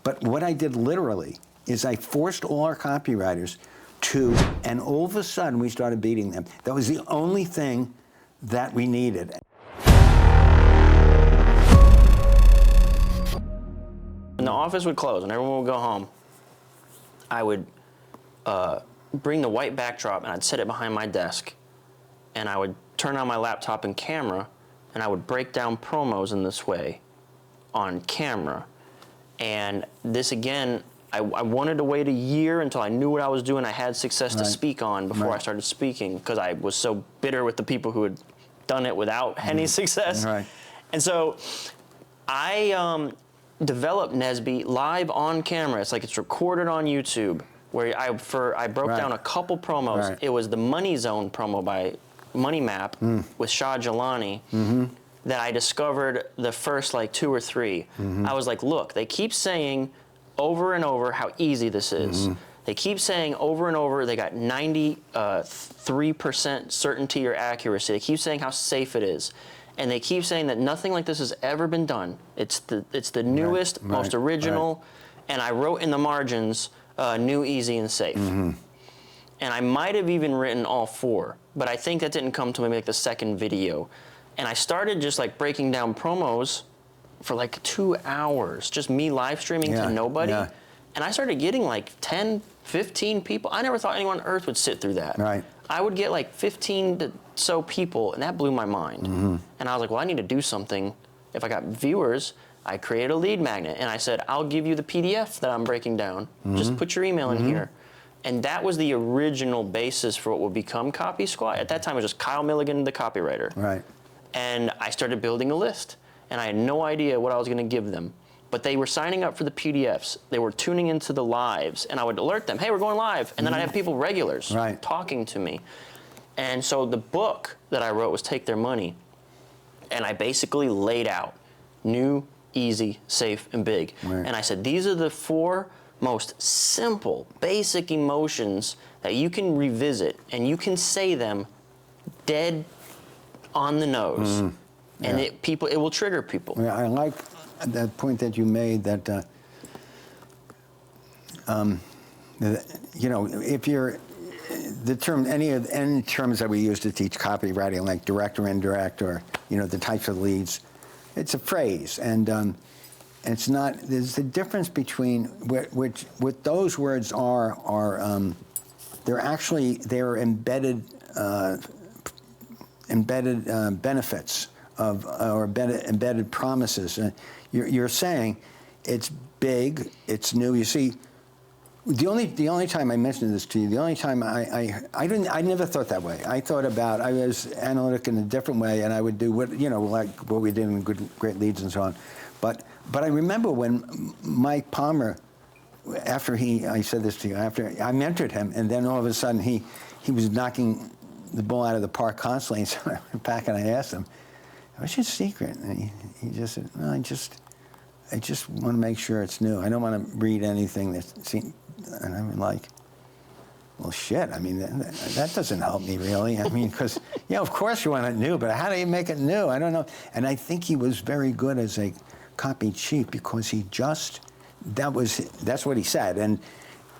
But what I did literally is I forced all our copywriters to, and all of a sudden we started beating them. That was the only thing that we needed. When the office would close and everyone would go home, I would bring the white backdrop and I'd set it behind my desk, and I would turn on my laptop and camera, and I would break down promos in this way on camera. And this, again, I wanted to wait a year until I knew what I was doing. I had success to speak on before I started speaking, because I was so bitter with the people who had done it without any success. Right. And so I developed NESB live on camera. It's like it's recorded on YouTube, where I broke down a couple promos. It was the Money Zone promo by Money Map with Shah Jalani. That I discovered the first like 2 or 3. I was like, look, they keep saying over and over how easy this is. They keep saying over and over they got 93% certainty or accuracy. They keep saying how safe it is. And they keep saying that nothing like this has ever been done. It's the newest, most original. And I wrote in the margins, new, easy, and safe. And I might have even written all 4, but I think that didn't come to maybe like the second video. And I started just like breaking down promos for like 2 hours, just me live streaming to nobody. And I started getting like 10, 15 people. I never thought anyone on earth would sit through that. I would get like 15 to so people, and that blew my mind. And I was like, well, I need to do something. If I got viewers, I created a lead magnet, and I said, I'll give you the PDF that I'm breaking down. Just put your email in here. And that was the original basis for what would become Copy Squad. At that time, it was just Kyle Milligan, the copywriter. And I started building a list, and I had no idea what I was going to give them. But they were signing up for the PDFs. They were tuning into the lives, and I would alert them, hey, we're going live. And then I'd have people, regulars, talking to me. And so the book that I wrote was Take Their Money. And I basically laid out new, easy, safe, and big. And I said, these are the 4 most simple, basic emotions that you can revisit, and you can say them dead on the nose, and it will trigger people. I like that point that you made, that you know, if you're the term, any terms that we use to teach copywriting, like direct or indirect, or the types of leads, it's a phrase, and it's not. There's a difference between what those words are they're embedded. Benefits of, or embedded promises. You're saying it's big, it's new. You see, the only time I mentioned this to you, the only time I never thought that way. I was analytic in a different way, and I would do what like what we did in Great Leads and so on. But I remember when Mike Palmer, after I said this to you, after I mentored him, and then all of a sudden he was knocking the ball out of the park constantly. And so I went back and I asked him, what's your secret? And he just said, no, I just want to make sure it's new. I don't want to read anything and I'm like, well, shit. I mean, that doesn't help me really. I mean, because, of course you want it new, but how do you make it new? I don't know. And I think he was very good as a copy chief, because that's what he said. And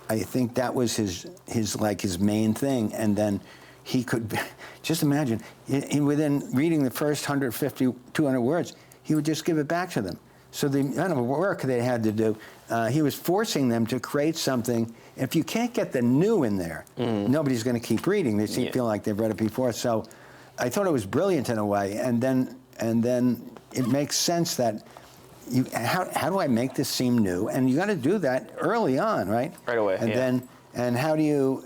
I think that was his main thing. And then he could, just imagine, within reading the first 150, 200 words, he would just give it back to them. So the amount of work they had to do, he was forcing them to create something. If you can't get the new in there, nobody's going to keep reading. They feel like they've read it before. So I thought it was brilliant in a way. And then it makes sense that how do I make this seem new? And you got to do that early on, right? Right away. And how do you?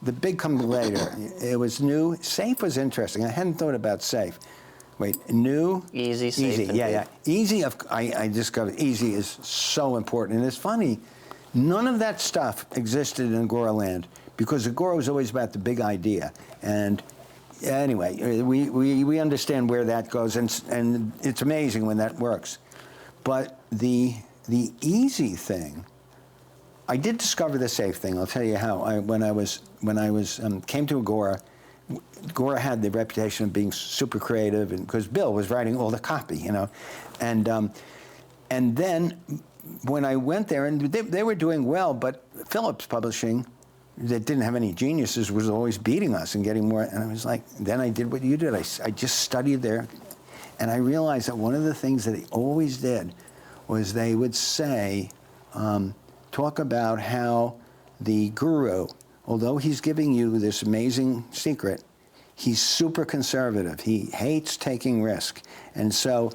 The big comes later. It was new. Safe was interesting. I hadn't thought about safe. Wait, new, easy, safe, easy. Easy. I discovered easy is so important. And it's funny, none of that stuff existed in Agora land, because Agora was always about the big idea. And anyway, we understand where that goes, and it's amazing when that works. But the easy thing, I did discover the safe thing. I'll tell you how. When I came to Agora, Agora had the reputation of being super creative, and because Bill was writing all the copy, and then when I went there, and they were doing well, but Phillips Publishing, that didn't have any geniuses, was always beating us and getting more. And I was like, then I did what you did. I just studied there, and I realized that one of the things that they always did was they would say, talk about how the guru, although he's giving you this amazing secret, he's super conservative. He hates taking risk. And so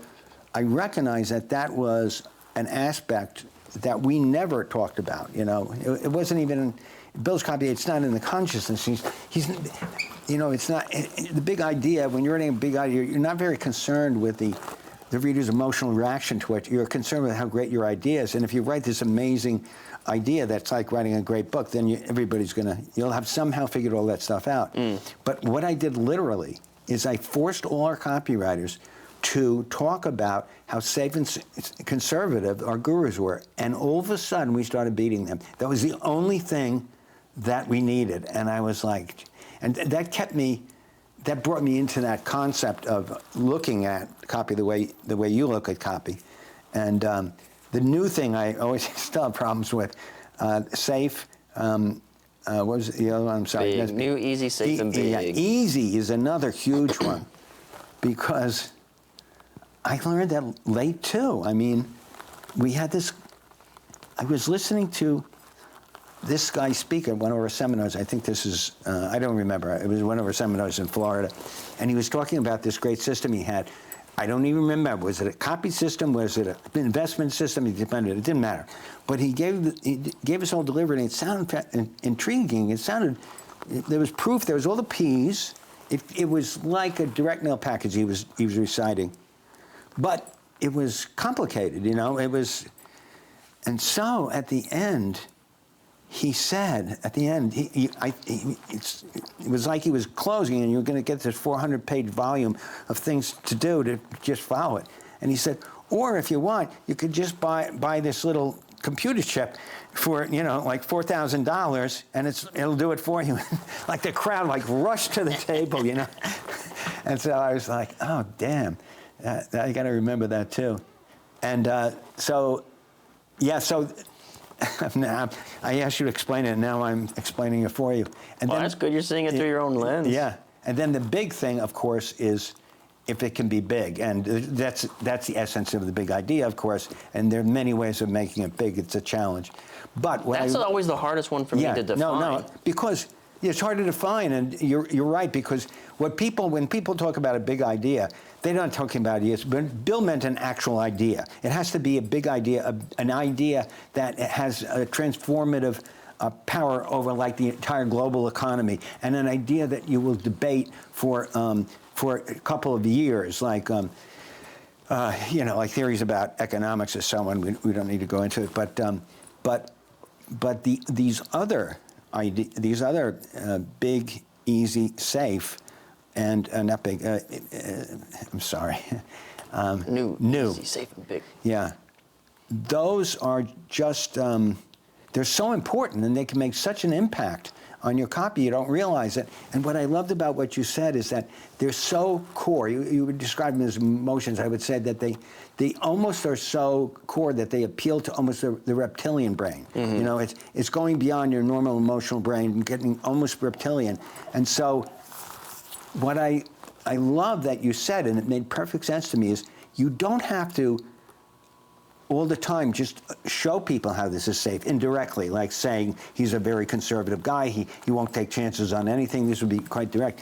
I recognize that that was an aspect that we never talked about. It wasn't even Bill's copy. It's not in the consciousness. He's it's not the big idea. When you're writing a big idea, you're not very concerned with the reader's emotional reaction to it. You're concerned with how great your idea is. And if you write this amazing idea that's like writing a great book, then you'll have somehow figured all that stuff out. But what I did literally is I forced all our copywriters to talk about how safe and conservative our gurus were. And all of a sudden, we started beating them. That was the only thing that we needed. And I was like, and that brought me into that concept of looking at copy the way you look at copy. And the new thing I always still have problems with, safe, what was the other one? I'm sorry. Big, new, easy, safe, and big. Yeah, easy is another huge one, because I learned that late too. I mean, we had this, I was listening to this guy speak at one of our seminars. I think this is, I don't remember. It was one of our seminars in Florida. And he was talking about this great system he had. I don't even remember. Was it a copy system? Was it an investment system? It didn't matter. But he gave us all delivered, and it sounded intriguing. It sounded, there was proof, there was all the P's. It was like a direct mail package he was reciting. But it was complicated, it was, and so at the end, he said, it was like he was closing, and you were going to get this 400-page volume of things to do to just follow it. And he said, or if you want, you could just buy this little computer chip for, like $4,000, and it'll do it for you. Like the crowd, rushed to the table, And so I was like, oh, damn. I got to remember that too. And so now I asked you to explain it, and now I'm explaining it for you. And well, that's good. You're seeing it through your own lens. Yeah. And then the big thing, of course, is if it can be big. And that's the essence of the big idea, of course. And there are many ways of making it big. It's a challenge. But that's always the hardest one for me to define. No, because it's hard to define, and you're right, because when people talk about a big idea, they're not talking about ideas. But Bill meant an actual idea. It has to be a big idea, an idea that has a transformative power over like the entire global economy, and an idea that you will debate for a couple of years, like like theories about economics or so on. We don't need to go into it, but these other big, easy, safe, and not big. I'm sorry. New, easy, safe, and big. Yeah, those are just they're so important, and they can make such an impact on your copy. You don't realize it. And what I loved about what you said is that they're so core. You would describe them as emotions. I would say that they almost are so core that they appeal to almost the reptilian brain. Mm-hmm. It's going beyond your normal emotional brain and getting almost reptilian. And so what I love that you said, and it made perfect sense to me, is you don't have to all the time just show people how this is safe indirectly, like saying he's a very conservative guy, he won't take chances on anything. This would be quite direct.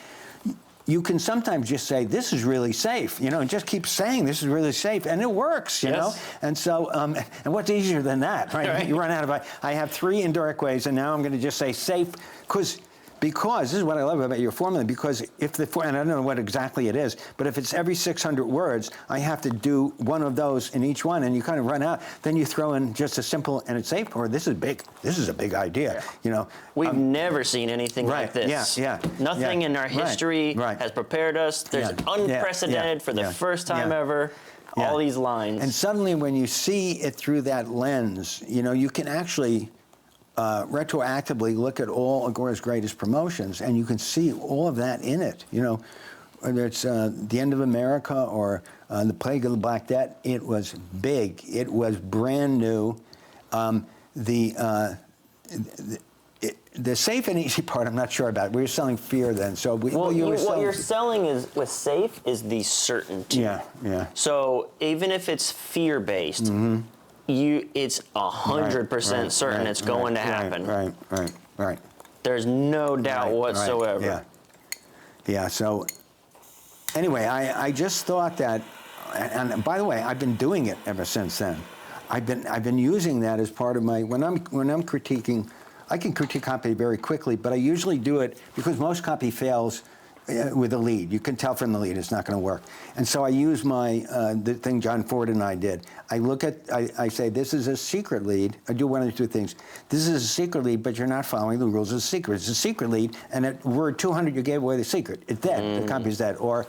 You can sometimes just say, this is really safe, and just keep saying this is really safe, and it works, you know? And so, and what's easier than that, right? You run out of, I have 3 indirect ways, and now I'm going to just say safe, because this is what I love about your formula, because and I don't know what exactly it is, but if it's every 600 words, I have to do one of those in each one, and you kind of run out. Then you throw in just a simple, and it's safe, or this is big. This is a big idea, We've never seen anything like this. Nothing in our history has prepared us. There's unprecedented for the first time ever. All these lines. And suddenly when you see it through that lens, you can actually retroactively look at all Agora's greatest promotions, and you can see all of that in it. whether it's The End of America or The Plague of the Black Death, it was big. It was brand new. The safe and easy part, I'm not sure about. We were selling fear then, so what you're selling is with safe is the certainty. Yeah, yeah. So even if it's fear based, it's 100% certain it's going to happen. Right. There's no doubt whatsoever. Yeah. Yeah. So anyway, I just thought that, and by the way, I've been doing it ever since then. I've been using that as part of my when I'm critiquing. I can critique copy very quickly, but I usually do it because most copy fails with a lead. You can tell from the lead it's not going to work. And so I use the thing John Ford and I did. I say, this is a secret lead. I do one of the two things. This is a secret lead, but you're not following the rules of the secret. It's a secret lead, and at word 200, you gave away the secret. It's dead. The copy's dead. Or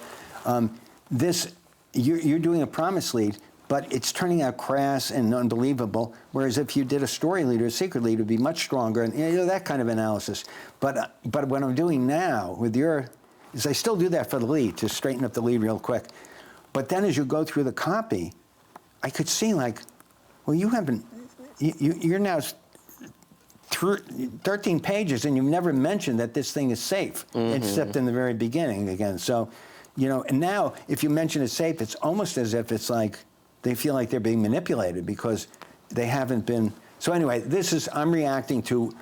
you're doing a promise lead, but it's turning out crass and unbelievable, whereas if you did a story lead or a secret lead, it would be much stronger, and that kind of analysis. But what I'm doing now with is I still do that for the lead, to straighten up the lead real quick. But then as you go through the copy, I could see like, well, you're now 13 pages and you've never mentioned that this thing is safe, except in the very beginning again. So, and now if you mention it's safe, it's almost as if it's like, they feel like they're being manipulated because they haven't been. So anyway, I'm reacting to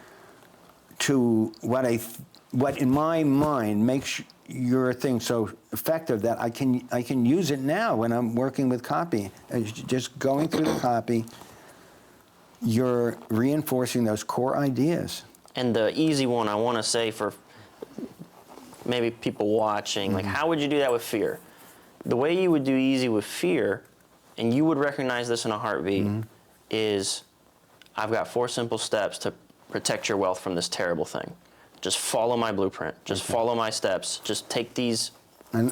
what in my mind makes your thing so effective that I can use it now when I'm working with copy. Just going through the copy, you're reinforcing those core ideas. And the easy one I want to say for maybe people watching, like how would you do that with fear? The way you would do easy with fear, and you would recognize this in a heartbeat, is I've got 4 simple steps to protect your wealth from this terrible thing. Just follow my blueprint. Just follow my steps. Just take these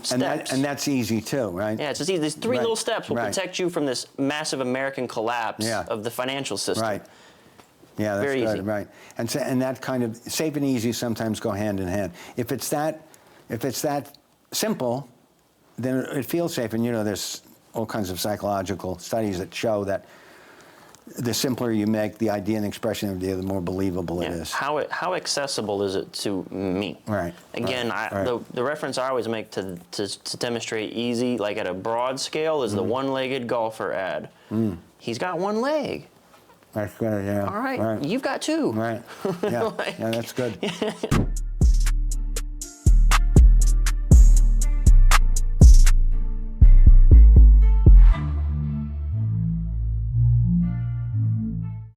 steps. And that's easy too, right? Yeah, it's just easy. These 3 little steps will protect you from this massive American collapse of the financial system. Right. Yeah, that's very good. easy. Right. And that kind of safe and easy sometimes go hand in hand. If it's that simple, then it feels safe. And there's all kinds of psychological studies that show that the simpler you make the idea and expression of the idea, the more believable it is. How accessible is it to me? Right. Again, the reference I always make to demonstrate easy, like at a broad scale, is the one-legged golfer ad. He's got 1 leg. That's good, yeah. All right. You've got 2. Right. Yeah, yeah, that's good.